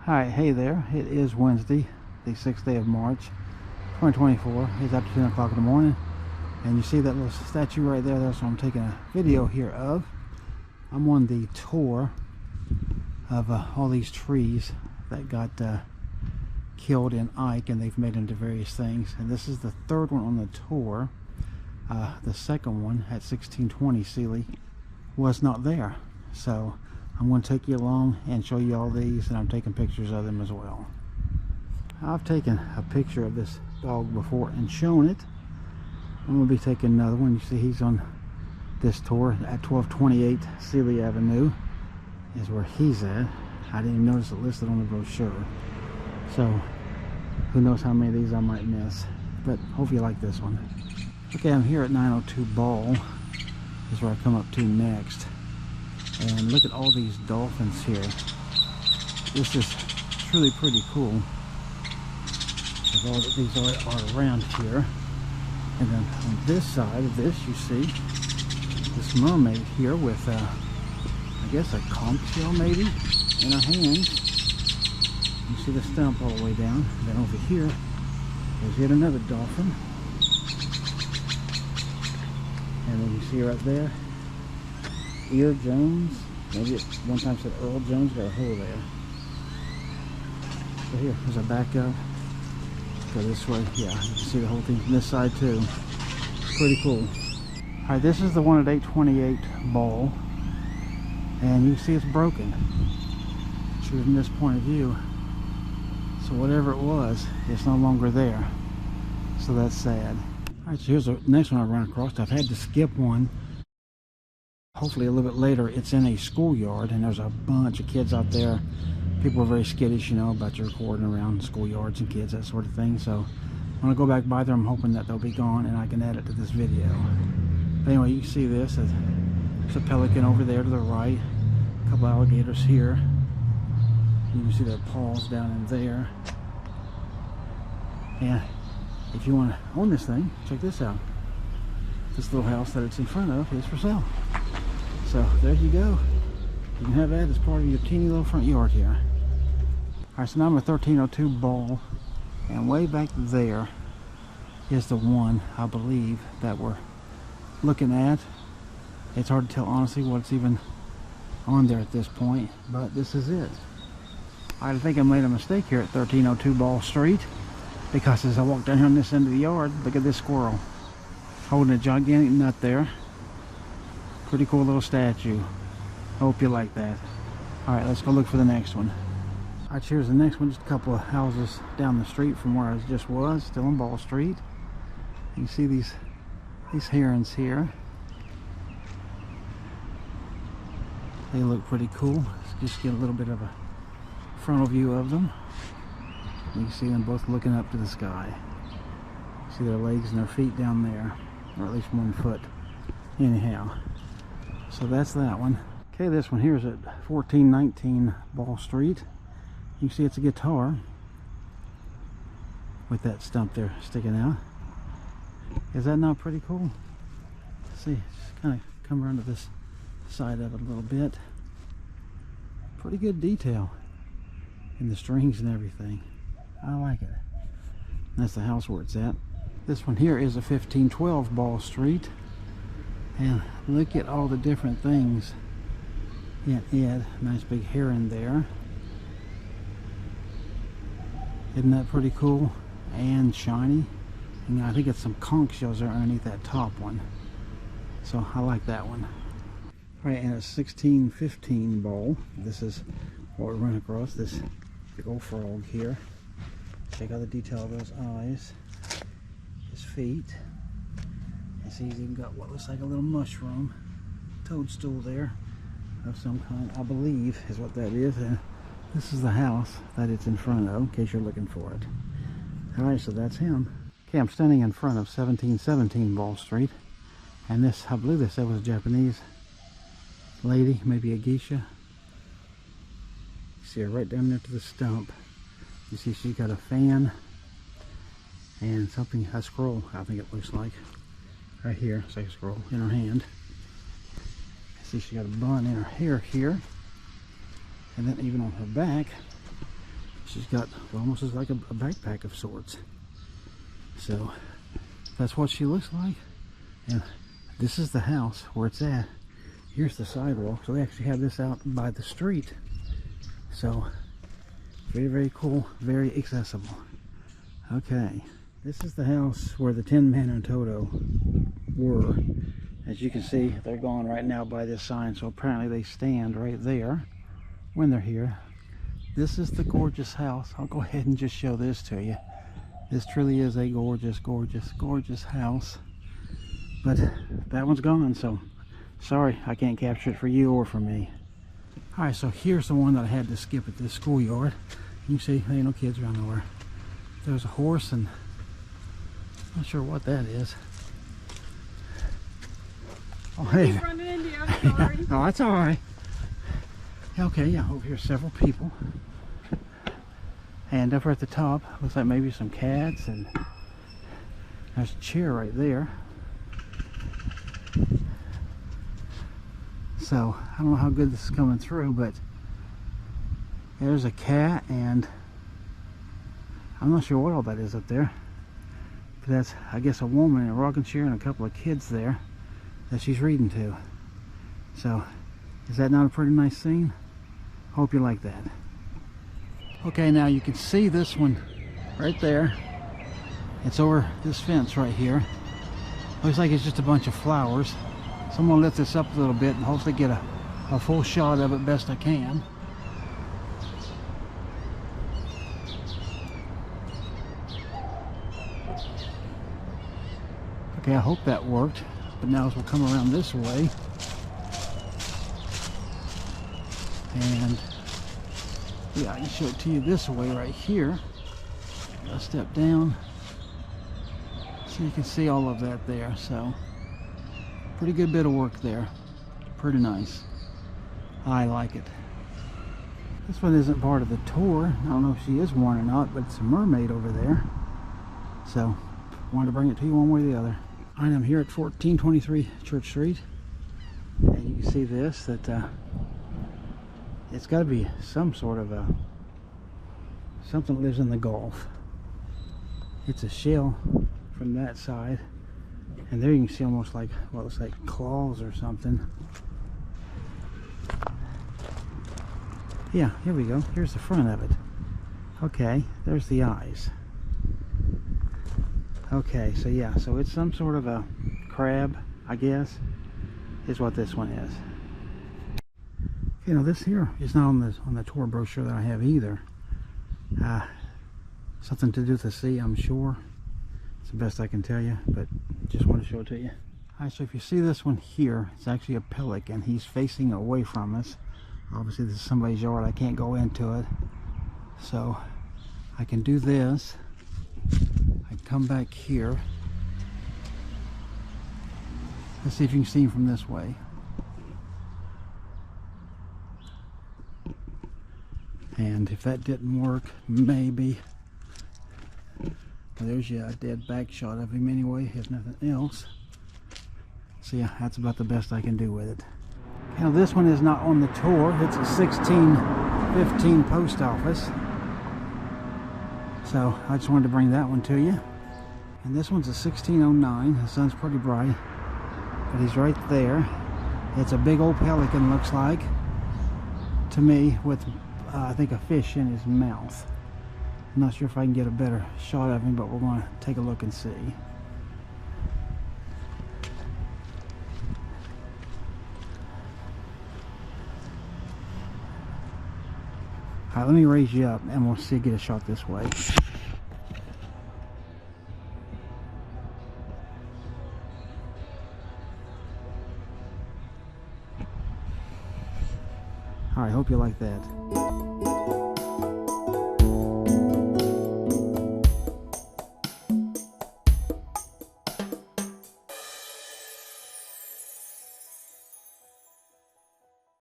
Hi, hey there. It is Wednesday, the 6th day of March, 2024. It's after 10 o'clock in the morning. And you see that little statue right there? That's what I'm taking a video here of. I'm on the tour of all these trees that got killed in Ike, and they've made into various things. And this is the third one on the tour. The second one at 1620 Sealy was not there. So I'm going to take you along and show you all these, and I'm taking pictures of them as well. I've taken a picture of this dog before and shown it. I'm going to be taking another one. You see he's on this tour at 1228 Sealy Avenue is where he's at. I didn't even notice it listed on the brochure. So who knows how many of these I might miss. But hope you like this one. Okay, I'm here at 902 Ball. Is where I come up to next. And look at all these dolphins here. This is truly pretty cool. All that these are around here. And then on this side of this, you see this mermaid here with, I guess, a conch shell maybe in her hand. You see the stump all the way down. And then over here, there's yet another dolphin. And then you see right there, Ear Jones, maybe at one time said Earl Jones, got a hole there. So here, there's a backup. Go this way, yeah, you can see the whole thing from this side too. Pretty cool. Alright, this is the one at 828 Ball. And you can see it's broken. Shoot from this point of view. So whatever it was, it's no longer there. So that's sad. Alright, so here's the next one I run across. I've had to skip one. Hopefully a little bit later. It's in a schoolyard, and there's a bunch of kids out there. People are very skittish, you know, about your recording around schoolyards and kids, that sort of thing. So when I go back by there, I'm hoping that they'll be gone and I can add it to this video. But anyway, you can see this. There's a pelican over there to the right. A couple alligators here. You can see their paws down in there. And if you want to own this thing, check this out. This little house that it's in front of is for sale. So there you go. You can have that as part of your teeny little front yard here. Alright, so now I'm at 1302 Ball, and way back there is the one, I believe, that we're looking at. It's hard to tell honestly what's even on there at this point, but this is it. I think I made a mistake here at 1302 Ball Street, because as I walk down here on this end of the yard, look at this squirrel holding a gigantic nut there. Pretty cool little statue. Hope you like that. Alright, let's go look for the next one. Alright, here's the next one. Just a couple of houses down the street from where I just was, still on Ball Street. You can see these herons here. They look pretty cool. Let's just get a little bit of a frontal view of them. You can see them both looking up to the sky. See their legs and their feet down there, or at least 1 foot. Anyhow, so that's that one. Okay, this one here is at 1419 Ball Street. You can see it's a guitar with that stump there sticking out. Is that not pretty cool? Let's see, just kind of come around to this side of it a little bit. Pretty good detail in the strings and everything. I like it. That's the house where it's at. This one here is a 1512 Ball Street. And look at all the different things in it. Nice big heron there. Isn't that pretty cool? And shiny. And I think it's some conch shells there underneath that top one. So I like that one. Alright, and it's 1615 Ball. This is what we run across. This big old frog here. Check out the detail of those eyes. His feet. And see, he's even got what looks like a little mushroom toadstool there of some kind, I believe is what that is. And this is the house that it's in front of, in case you're looking for it. Alright, so that's him. Okay, I'm standing in front of 1717 Ball Street. And this, I believe they said was a Japanese lady, maybe a geisha. You see her right down there to the stump. You see she's got a fan and something, a scroll, I think it looks like. Right here, say a scroll, in her hand. See, she got a bun in her hair here. And then even on her back, she's got almost like a backpack of sorts. So that's what she looks like. And this is the house where it's at. Here's the sidewalk. So they actually have this out by the street. So very, very cool, very accessible. Okay, this is the house where the Tin Man and Toto were. As you can see, they're gone right now by this sign, so apparently they stand right there when they're here. This is the gorgeous house. I'll go ahead and just show this to you. This truly is a gorgeous, gorgeous, gorgeous house. But that one's gone, so sorry, I can't capture it for you or for me. Alright, so here's the one that I had to skip at this schoolyard. You can see, there ain't no kids around nowhere. There's a horse, and I'm not sure what that is. Oh, hey. He's running into you, I'm sorry. Oh, that's alright. Okay, yeah, over here several people. And over at the top, looks like maybe some cats, and there's a chair right there. So, I don't know how good this is coming through, but there's a cat, and I'm not sure what all that is up there. But that's, I guess, a woman in a rocking chair and a couple of kids there that she's reading to. So, is that not a pretty nice scene? Hope you like that. Okay, now you can see this one right there. It's over this fence right here. Looks like it's just a bunch of flowers. So I'm gonna lift this up a little bit and hopefully get a full shot of it best I can. Okay, I hope that worked. But now as we'll come around this way, and yeah, I can show it to you this way right here. I'll step down so you can see all of that there. So pretty good bit of work there. Pretty nice. I like it. This one isn't part of the tour. I don't know if she is one or not, but it's a mermaid over there. So wanted to bring it to you one way or the other. I'm here at 1423 Church Street, and you can see this, that it's got to be some sort of a something that lives in the Gulf. It's a shell from that side, and there you can see almost like what looks like claws or something. Yeah, here we go. Here's the front of it. Okay, there's the eyes. Okay, so yeah, so it's some sort of a crab, I guess, is what this one is. You know, this here is not on the tour brochure that I have either. Something to do with the sea, I'm sure. It's the best I can tell you, but just want to show it to you. Alright, so if you see this one here, it's actually a pelican. He's facing away from us. Obviously, this is somebody's yard. I can't go into it. So, I can do this. I come back here. Let's see if you can see him from this way. And if that didn't work, maybe. Well, there's a dead back shot of him anyway, if nothing else. So yeah, that's about the best I can do with it. Now this one is not on the tour. It's a 1615 post office. So I just wanted to bring that one to you. And this one's a 1609. The sun's pretty bright, but he's right there. It's a big old pelican, looks like to me, with I think a fish in his mouth. I'm not sure if I can get a better shot of him, but we're going to take a look and see. Alright, let me raise you up and we'll see, get a shot this way. Alright, hope you like that.